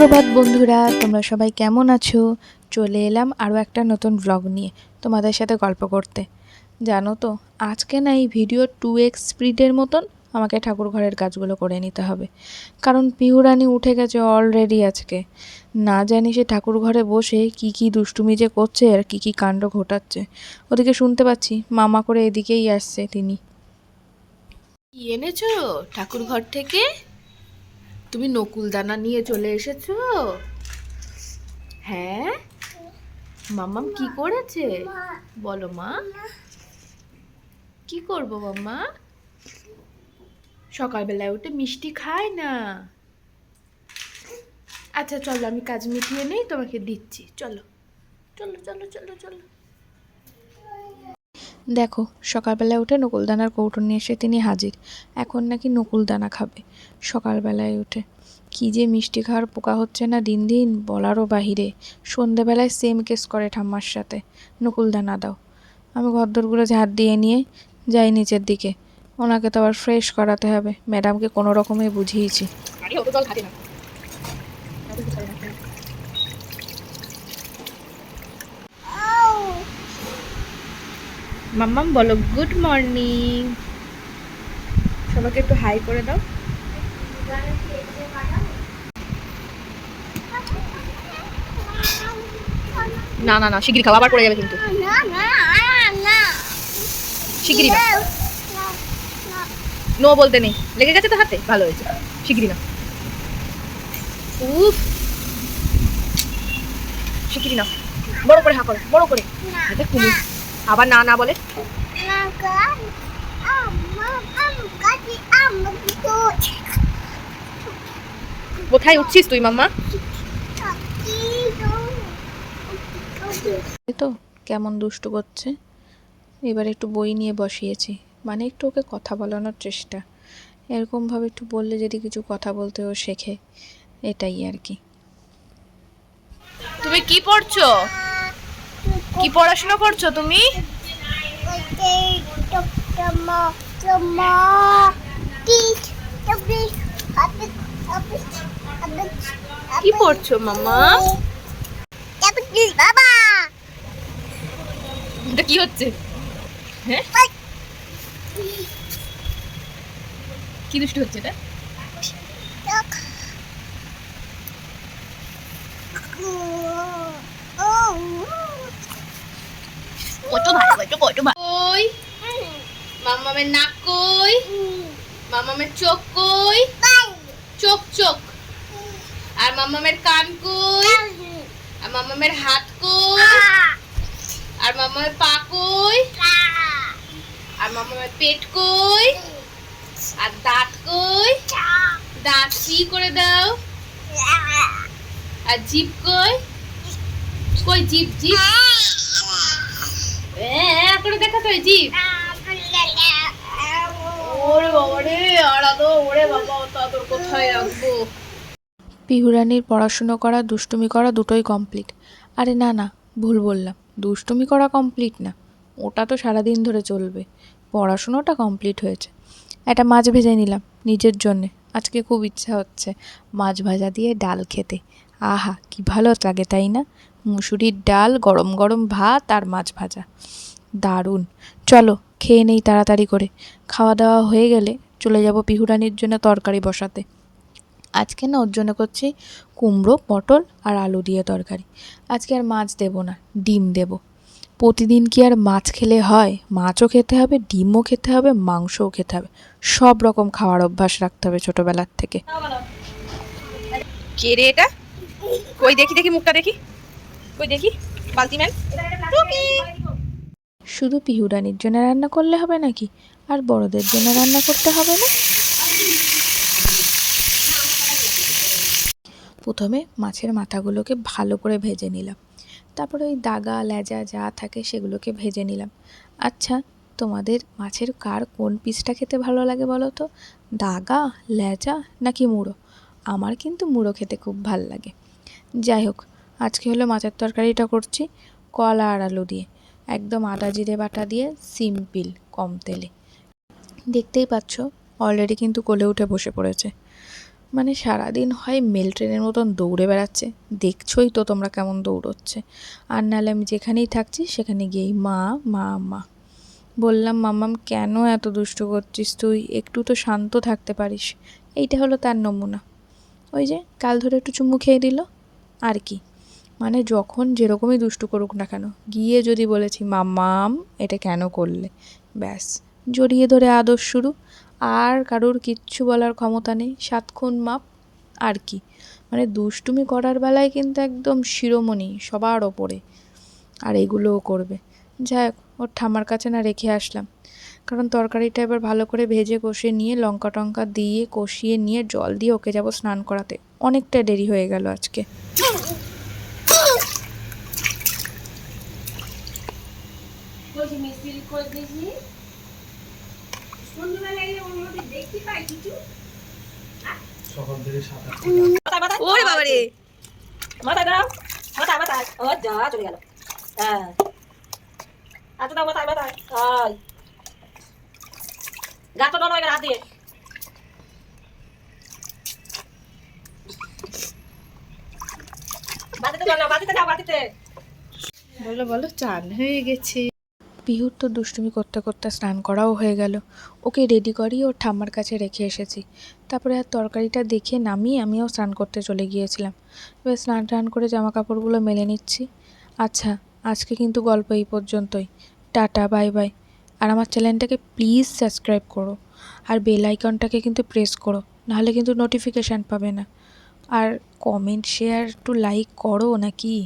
সুপ্রভাত বন্ধুরা, তোমরা সবাই কেমন আছো? চলে এলাম আরও একটা নতুন ব্লগ নিয়ে তোমাদের সাথে গল্প করতে। জানো তো, আজকে না এই ভিডিও 2x স্পিডের মতন আমাকে ঠাকুর ঘরের কাজগুলো করে নিতে হবে, কারণ পিহুরানি উঠে গেছে অলরেডি আজকে। না জানি সে ঠাকুর ঘরে বসে কি দুষ্টুমি যে করছে আর কি কাণ্ড ঘটাচ্ছে। ওদিকে শুনতে পাচ্ছি মামা করে এদিকেই আসছে তিনি। কি এনেছো ঠাকুর ঘর থেকে? তুমি নকুল দানা নিয়ে চলে এসেছো? হ্যাঁ, মাম্মাম কি করেছে বলো মা? কি করবো মাম্মা? সকালবেলায় উঠে মিষ্টি খায় না। আচ্ছা চলো, আমি কাজ মিটিয়ে নেই, তোমাকে দিচ্ছি। চলো চলো চলো চলো চলো। দেখো, সকালবেলায় উঠে নকুলদানার কৌটো নিয়ে এসে তিনি হাজির। এখন নাকি নকুলদানা খাবে সকালবেলায় উঠে। কি যে মিষ্টি খাওয়ার পোকা হচ্ছে না দিন দিন, বলারও বাহিরে। সন্ধেবেলায় সেম কেস করে ঠাম্মার সাথে, নকুলদানা দাও। আমি ঘরদোরগুলো ঝাড় দিয়ে নিয়ে যাই নিচের দিকে। ওনাকে তো আবার ফ্রেশ করাতে হবে, ম্যাডামকে কোনো রকমে বুঝিয়েছি। মাম্মাম বলো গুড মর্নিং, সবাইকে একটু হাই করে দাও। না না না, শিগগিরি খাও, আবার পড়ে যাবে কিন্তু। শিগগিরি না, নো বলতে নেই, লেগে গেছে তো হাতে, ভালো হয়েছে। শিগগিরি না, উফ, শিগগিরি না, বড় করে হা করো, বড় করে। এটা কুমির আবার না না বলে। কোথায় উঠছিস তুই মাম্মা? তো কেমন দুষ্টু করছে। এবার একটু বই নিয়ে বসিয়েছি, মানে একটু ওকে কথা বলানোর চেষ্টা। এরকমভাবে একটু বললে যদি কিছু কথা বলতেও শেখে, এটাই আর কি। তুমি কি পড়ছো? কি পড়াশোনা করছো তুমি? কি পড়ছো মাম্মা? এটা কি হচ্ছে? হ্যাঁ, কি দুষ্টু হচ্ছে এটা? কত ভালো, কত ভালো। কই মাম্মামের নাক কই? মাম্মামের চোখ কই? চোখ চোখ। আর মাম্মামের কান কই? আর মাম্মামের হাত কই? আর মাম্মামের পা কই? আর মাম্মামের পেট কই? আর দাঁত কই? দাঁত সি করে দাও। আর জিভ কই? কই জিভ? জিভ করে দেখা তো জিভ। ওরে বাবা রে, আড়াদো, ওরে বাবা, তা তোর কোথায় রাখবো? পিহুরানির পড়াশুনো করা দুষ্টুমি করা দুটোই কমপ্লিট। আরে না না, ভুল বললাম, দুষ্টুমি করা কমপ্লিট না, ওটা তো সারাদিন ধরে চলবে। পড়াশুনোটা কমপ্লিট হয়েছে। একটা মাছ ভেজে নিলাম নিজের জন্যে, আজকে খুব ইচ্ছা হচ্ছে মাছ ভাজা দিয়ে ডাল খেতে। আহা কি ভালো লাগে তাই না? মুসুরির ডাল, গরম গরম ভাত আর মাছ ভাজা, দারুণ। চলো খেয়ে নেই তাড়াতাড়ি করে। খাওয়া দাওয়া হয়ে গেলে চলে যাব পিহুরানির জন্য তরকারি বসাতে। আজকে না ওর জন্য করছি কুমড়ো, পটল আর আলু দিয়ে তরকারি। আজকে আর মাছ দেবো না, ডিম দেব। প্রতিদিন কি আর মাছ খেলে হয়? মাছও খেতে হবে, ডিমও খেতে হবে, মাংসও খেতে হবে, সব রকম খাওয়ার অভ্যাস রাখতে হবে ছোটোবেলার থেকে। কে রে এটা? কই দেখি দেখি, মুখটা দেখি, কই দেখি। বালতি ম্যান, শুধু পিহুরানির জন্য রান্না করলে হবে নাকি? আর বড়দের জন্য রান্না করতে হবে না? প্রথমে মাছের মাথাগুলোকে ভালো করে ভেজে নিলাম, তারপরে ওই দাগা লেজা যা থাকে সেগুলোকে ভেজে নিলাম। আচ্ছা, তোমাদের মাছের কার কোন পিসটা খেতে ভালো লাগে বলো তো? দাগা, লেজা নাকি মুড়ো? আমার কিন্তু মুড়ো খেতে খুব ভাল লাগে। যাই হোক, আজকে হলো মাছের তরকারিটা করছি কলা আর আলু দিয়ে, একদম আদা জিরে বাটা দিয়ে, সিম্পল, কম তেলে। দেখতেই পাচ্ছ অলরেডি কিন্তু কোলে উঠে বসে পড়েছে। মানে সারাদিন হয় মেল ট্রেনের মতন দৌড়ে বেড়াচ্ছে, দেখছোই তো তোমরা কেমন দৌড়চ্ছে। আর নাহলে আমি যেখানেই থাকছি সেখানে গিয়েই মা মা মা। বললাম মাম্মাম কেন এত দুষ্টু করছিস তুই, একটু তো শান্ত থাকতে পারিস। এইটা হলো তার নমুনা। ওই যে কাল ধরে একটু চুমু খেয়ে দিল, আর কি। মানে যখন যেরকমই দুষ্টু করুক না কেন, গিয়ে যদি বলেছি মাম্মাম এটা কেন করলে, ব্যাস জড়িয়ে ধরে আদর শুরু। আর কারোর কিচ্ছু বলার ক্ষমতা নেই, 7 খুন মাপ। আর কি, মানে দুষ্টুমি করার বেলায় কিন্তু একদম শিরোমণি সবার ওপরে। আর এগুলোও করবে। যাই হোক, ওর ঠাম্মার কাছে না রেখে আসলাম, কারণ তরকারিটা এবার ভালো করে ভেজে কষে নিয়ে লঙ্কা টঙ্কা দিয়ে কষিয়ে নিয়ে জল দিয়ে ওকে যাব স্নান করাতে। অনেকটা দেরি হয়ে গেল আজকে। ওরে বাবা রে, মাথায় দাও, মাথায় মাথায়, ও যা চলে গেল। হ্যাঁ, হাতে দাও, মাথায় মাথায়, হাই গাছ তো নয় হাত দিয়ে। বাতিতে দাও, বাতিতে দাও, বাতিতে। বলো বলো, চান হয়ে গেছে। পিহুর তো দুষ্টুমি করতে করতে স্নান করাও হয়ে গেল। ওকে রেডি করিয়ে ওর ঠাম্মার কাছে রেখে এসেছি। তারপরে আর তরকারিটা দেখে নামিয়ে আমিও স্নান করতে চলে গিয়েছিলাম। এবার স্নান টান করে জামা কাপড়গুলো মেলে নিচ্ছি। আচ্ছা, আজকে কিন্তু গল্প এই পর্যন্তই। Tata, bye bye. আর আমার চ্যানেলটাকে প্লিজ সাবস্ক্রাইব করো, আর বেল আইকনটাকে কিন্তু প্রেস করো, নাহলে কিন্তু নোটিফিকেশান পাবে না। আর কমেন্ট শেয়ার একটু লাইক করো নাকি।